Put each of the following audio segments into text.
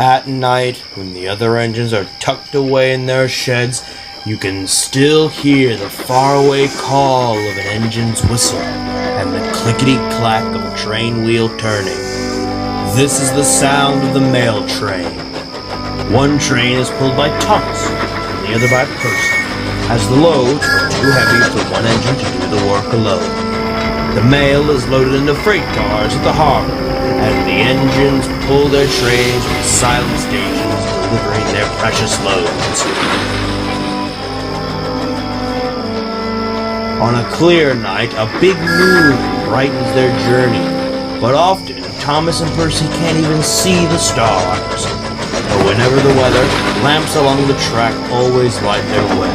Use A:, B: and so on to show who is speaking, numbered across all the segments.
A: At night, when the other engines are tucked away in their sheds, you can still hear the faraway call of an engine's whistle and the clickety-clack of a train wheel turning. This is the sound of the mail train. One train is pulled by Thomas, and the other by Percy, as the loads are too heavy for one engine to do the work alone. The mail is loaded into freight cars at the harbor, and the engines pull their trains with silent stations delivering their precious loads. On a clear night, a big moon brightens their journey, but often Thomas and Percy can't even see the stars. But whenever the weather, lamps along the track always light their way.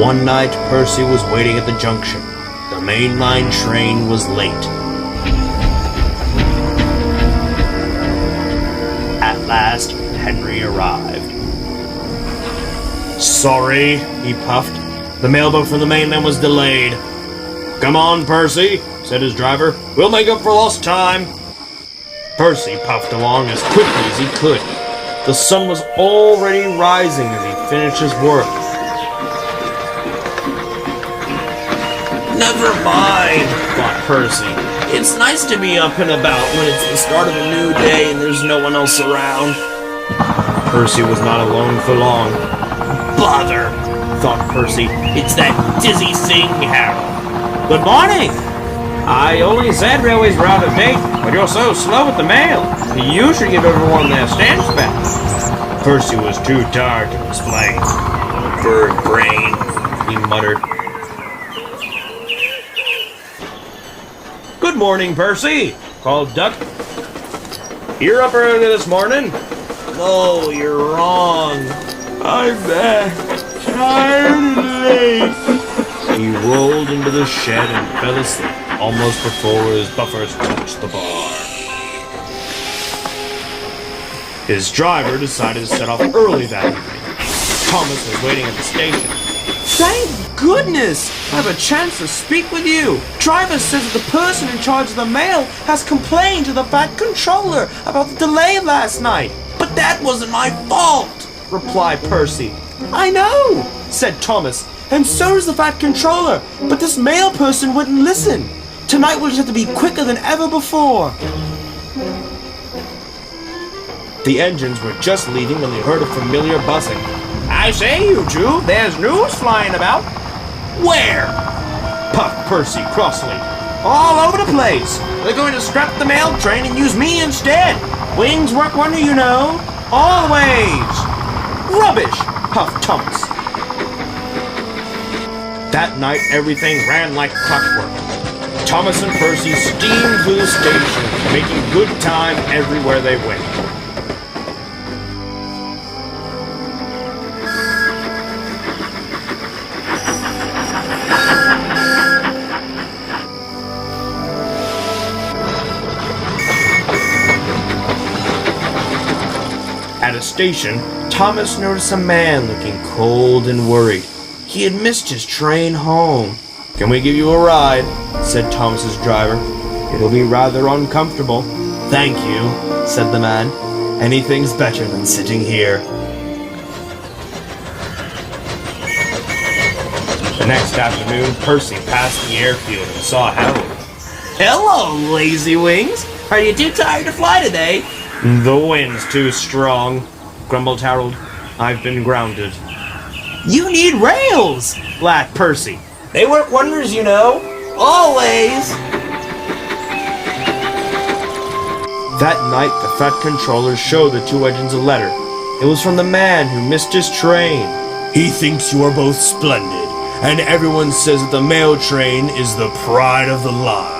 A: One night, Percy was waiting at the junction. The mainline train was late. At last, Henry arrived. "Sorry," he puffed. "The mailboat from the mainland was delayed." "Come on, Percy," said his driver. "We'll make up for lost time." Percy puffed along as quickly as he could. The sun was already rising as he finished his work. "Never mind," thought Percy. "It's nice to be up and about when it's the start of a new day and there's no one else around." Percy was not alone for long. "Bother," thought Percy. "It's that dizzy thing, Harold." "Good morning. I only said railways were out of date, but you're so slow with the mail. You should give everyone their stamps back." Percy was too tired to explain. "Bird brain," he muttered. "Good morning, Percy," called Duck. "You're up early this morning." "No, you're wrong. I'm tired and late." He rolled into the shed and fell asleep almost before his buffers touched the bar. His driver decided to set off early that evening. Thomas was waiting at the station. "Thank goodness! I have a chance to speak with you. Driver says that the person in charge of the mail has complained to the Fat Controller about the delay last night. But that wasn't my fault," replied Percy. "I know," said Thomas, "and so does the Fat Controller, but this mail person wouldn't listen. Tonight we'll just have to be quicker than ever before." The engines were just leaving when they heard a familiar buzzing. "I say, you two, there's news flying about." "Where?" puffed Percy crossly. "All over the place. They're going to scrap the mail train and use me instead. Wings work wonder, you know. Always." "Rubbish," puffed Thomas. That night, everything ran like clockwork. Thomas and Percy steamed through the station, making good time everywhere they went. At a station, Thomas noticed a man looking cold and worried. He had missed his train home. "Can we give you a ride?" said Thomas's driver. "It'll be rather uncomfortable." "Thank you," said the man. "Anything's better than sitting here." The next afternoon, Percy passed the airfield and saw Harold. "Hello, lazy wings. Are you too tired to fly today?" "The wind's too strong," grumbled Harold. "I've been grounded." "You need rails," laughed Percy. "They work wonders, you know. Always." That night, the Fat Controller showed the two engines a letter. It was from the man who missed his train. "He thinks you are both splendid, and everyone says that the mail train is the pride of the line.